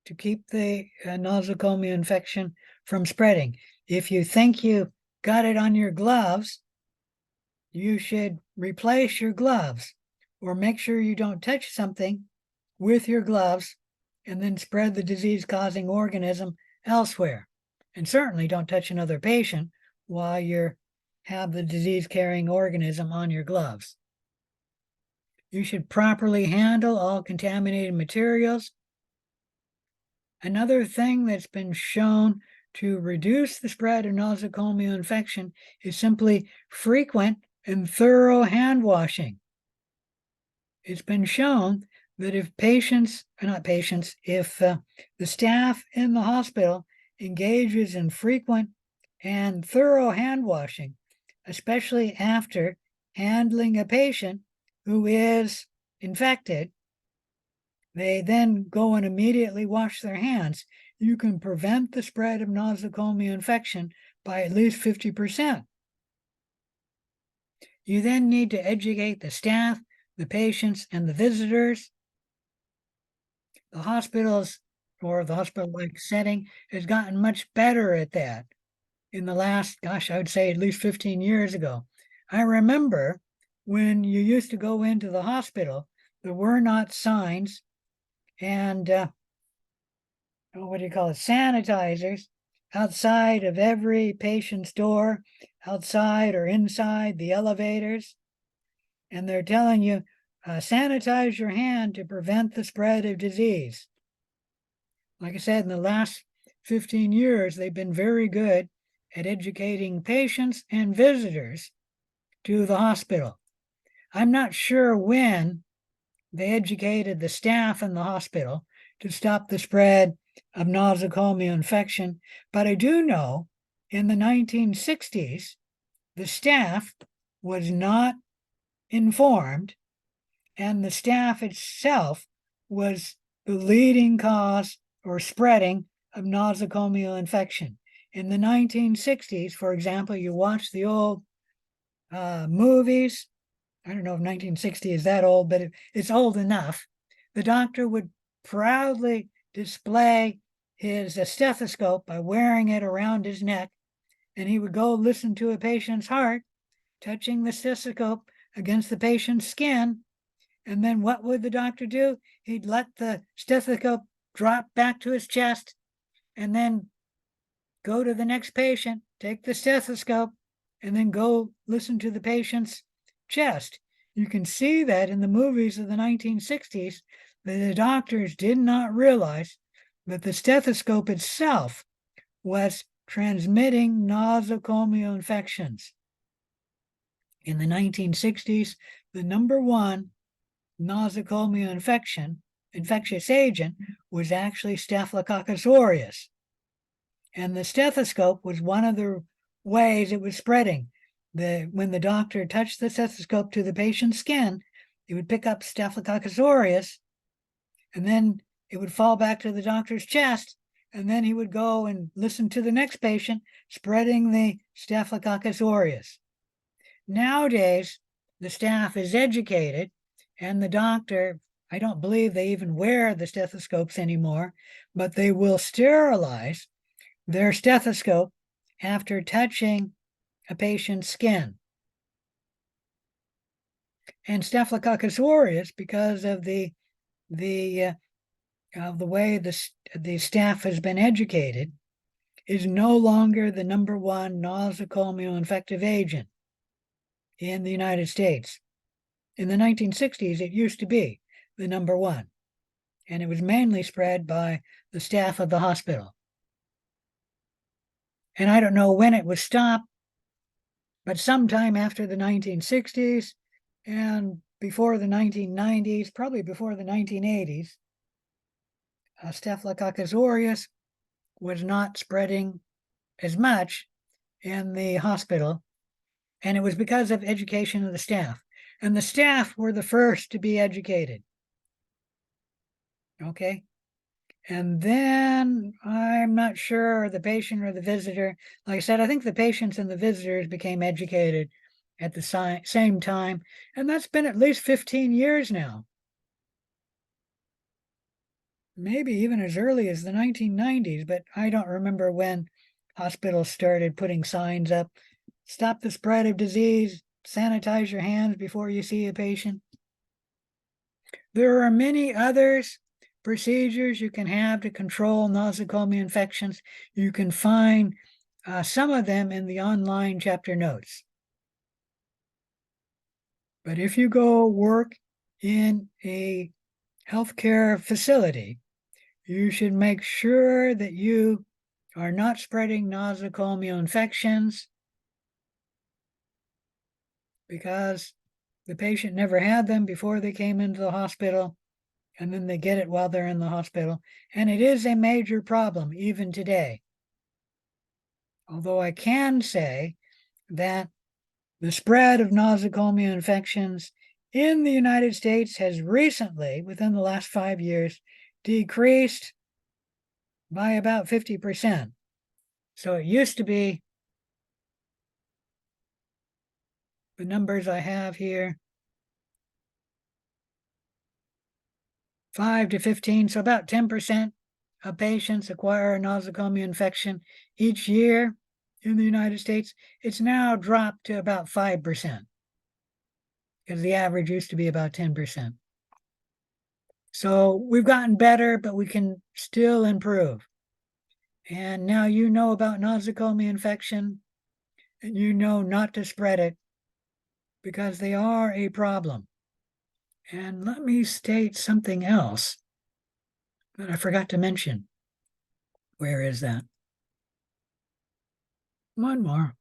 to keep the nosocomial infection from spreading. If you think you got it on your gloves, you should replace your gloves or make sure you don't touch something with your gloves and then spread the disease-causing organism elsewhere. And certainly don't touch another patient while you have the disease-carrying organism on your gloves. You should properly handle all contaminated materials. Another thing that's been shown to reduce the spread of nosocomial infection is simply frequent and thorough hand washing. It's been shown that if the staff in the hospital engages in frequent and thorough hand washing, especially after handling a patient who is infected, they then go and immediately wash their hands. You can prevent the spread of nosocomial infection by at least 50%. You then need to educate the staff, the patients, and the visitors. The hospitals or the hospital-like setting has gotten much better at that in the last, I would say at least 15 years ago. I remember when you used to go into the hospital, there were not signs and sanitizers outside of every patient's door, outside or inside the elevators. And they're telling you, sanitize your hand to prevent the spread of disease. Like I said, in the last 15 years, they've been very good at educating patients and visitors to the hospital. I'm not sure when they educated the staff in the hospital to stop the spread of nosocomial infection, but I do know in the 1960s, the staff was not informed, and the staff itself was the leading cause or spreading of nosocomial infection. In the 1960s, for example, you watch the old movies. I don't know if 1960 is that old, but it's old enough. The doctor would proudly display his stethoscope by wearing it around his neck, and he would go listen to a patient's heart, touching the stethoscope against the patient's skin. And then what would the doctor do? He'd let the stethoscope drop back to his chest and then go to the next patient, take the stethoscope, and then go listen to the patient's chest. You can see that in the movies of the 1960s, that the doctors did not realize that the stethoscope itself was transmitting nosocomial infections. In the 1960s, the number one nosocomial infectious agent was actually Staphylococcus aureus. And the stethoscope was one of the ways it was spreading. When the doctor touched the stethoscope to the patient's skin, it would pick up Staphylococcus aureus, and then it would fall back to the doctor's chest, and then he would go and listen to the next patient, spreading the Staphylococcus aureus. Nowadays, the staff is educated, and the doctor, I don't believe they even wear the stethoscopes anymore, but they will sterilize their stethoscope after touching a patient's skin. And Staphylococcus aureus, because of the way the staff has been educated, is no longer the number one nosocomial infective agent in the United States. In the 1960s, it used to be the number one, and it was mainly spread by the staff of the hospital. And I don't know when it was stopped, but sometime after the 1960s and before the 1990s, probably before the 1980s, Staphylococcus aureus was not spreading as much in the hospital, and it was because of education of the staff. And the staff were the first to be educated. Okay. And then I'm not sure the patient or the visitor. Like I said, I think the patients and the visitors became educated at the same time. And that's been at least 15 years now. Maybe even as early as the 1990s, but I don't remember when hospitals started putting signs up. Stop the spread of disease, sanitize your hands before you see a patient. There are many others procedures you can have to control nosocomial infections. You can find some of them in the online chapter notes. But if you go work in a healthcare facility, you should make sure that you are not spreading nosocomial infections, because the patient never had them before they came into the hospital, and then they get it while they're in the hospital. And it is a major problem even today. Although I can say that the spread of nosocomial infections in the United States has recently, within the last 5 years, decreased by about 50%. So it used to be, the numbers I have here, 5 to 15, so about 10% of patients acquire a nosocomial infection each year in the United States. It's now dropped to about 5%, because the average used to be about 10%. So we've gotten better, but we can still improve. And now you know about nosocomial infection, and you know not to spread it, because they are a problem. And let me state something else that I forgot to mention. Where is that? One more.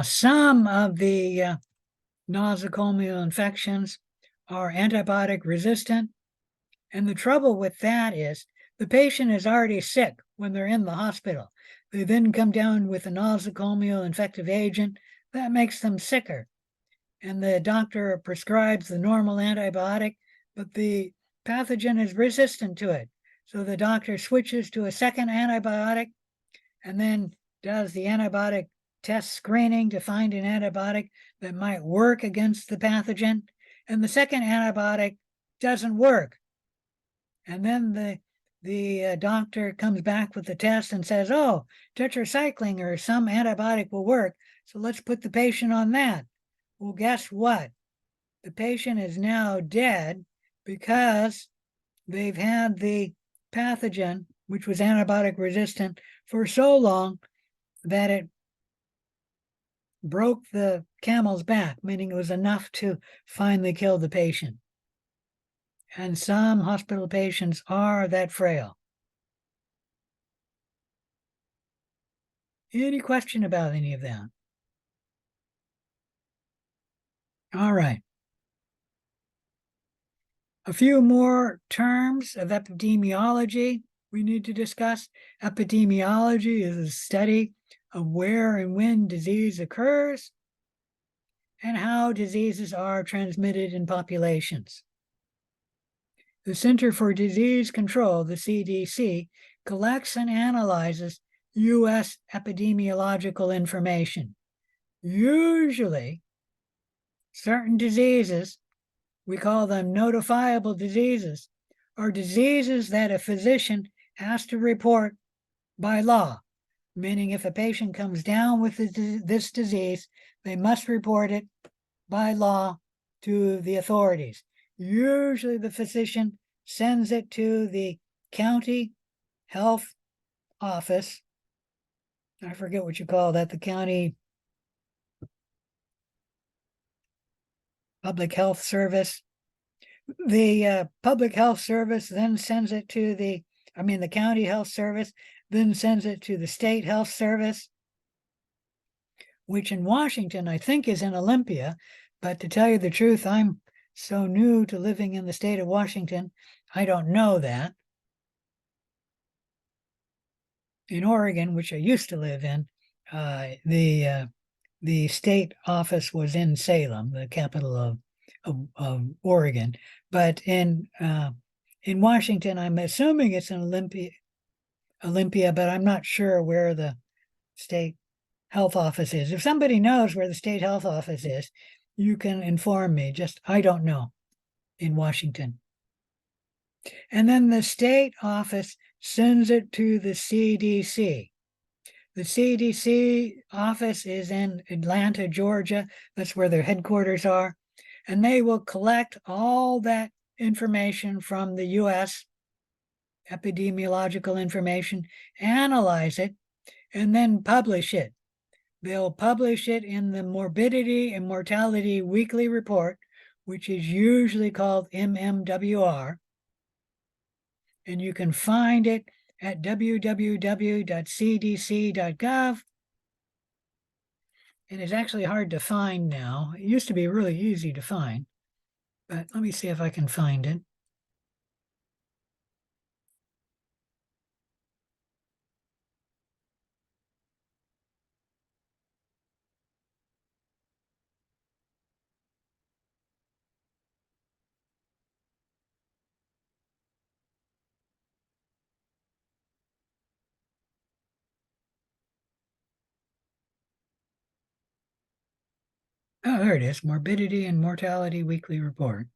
Some of the nosocomial infections are antibiotic resistant. And the trouble with that is the patient is already sick when they're in the hospital. They then come down with a nosocomial infective agent that makes them sicker. And the doctor prescribes the normal antibiotic, but the pathogen is resistant to it. So the doctor switches to a second antibiotic and then does the antibiotic test screening to find an antibiotic that might work against the pathogen. And the second antibiotic doesn't work. And then the doctor comes back with the test and says, oh, tetracycline or some antibiotic will work, so let's put the patient on that. Well, guess what? The patient is now dead because they've had the pathogen, which was antibiotic resistant, for so long that it broke the camel's back, meaning it was enough to finally kill the patient. And some hospital patients are that frail. Any question about any of that? All right. A few more terms of epidemiology we need to discuss. Epidemiology is a study of where and when disease occurs and how diseases are transmitted in populations. The Center for Disease Control, the CDC, collects and analyzes U.S. epidemiological information. Usually, certain diseases, we call them notifiable diseases, are diseases that a physician has to report by law, meaning if a patient comes down with this disease, they must report it by law to the authorities. Usually the physician sends it to the county health office. I forget what you call that, the county public health service. The public health service then sends it to the county health service, then sends it to the state health service. which in Washington, I think is in Olympia. But to tell you the truth, I'm so new to living in the state of Washington, I don't know that. In Oregon, which I used to live in, the state office was in Salem, the capital of Oregon. But in Washington, I'm assuming it's in Olympia, but I'm not sure where the state health office is. If somebody knows where the state health office is, you can inform me. Just I don't know in Washington. And then the state office sends it to the CDC. The CDC office is in Atlanta, Georgia. That's where their headquarters are. And they will collect all that information from the US, epidemiological information, analyze it, and then publish it. They'll publish it in the Morbidity and Mortality Weekly Report, which is usually called MMWR. And you can find it at www.cdc.gov. And it's actually hard to find now. It used to be really easy to find, but let me see if I can find it. Oh, there it is, Morbidity and Mortality Weekly Report.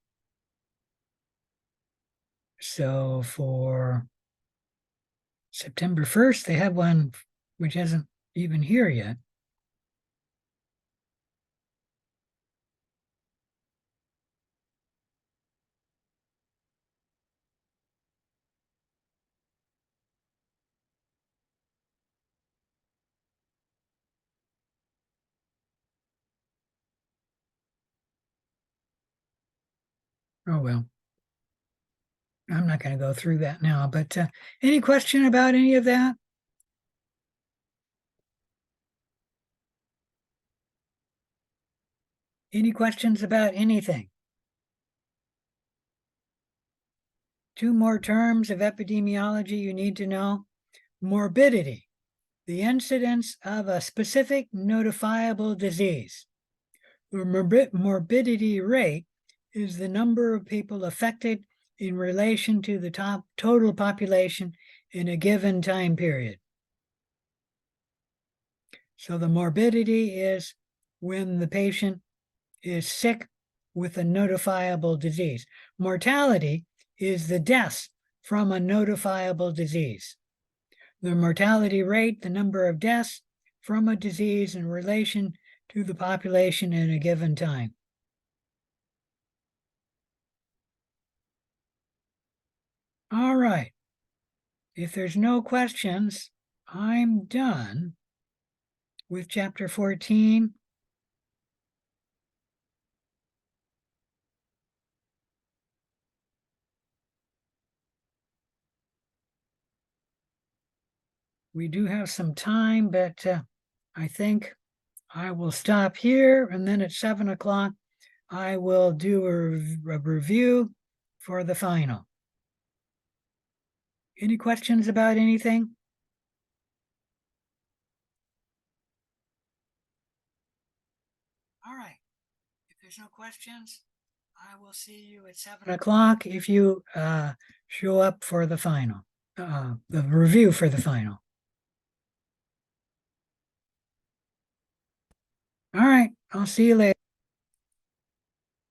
So for September 1st, they have one which isn't even here yet. Oh, well, I'm not going to go through that now, but any question about any of that? Any questions about anything? Two more terms of epidemiology you need to know. Morbidity, the incidence of a specific notifiable disease. The morbidity rate is the number of people affected in relation to the total population in a given time period. So the morbidity is when the patient is sick with a notifiable disease. Mortality is the deaths from a notifiable disease. The mortality rate, the number of deaths from a disease in relation to the population in a given time. All right. If there's no questions, I'm done with chapter 14. We do have some time, but I think I will stop here, and then at 7 o'clock, I will do a review for the final. Any questions about anything? All right. If there's no questions, I will see you at 7 o'clock if you show up for the final, the review for the final. All right. I'll see you later.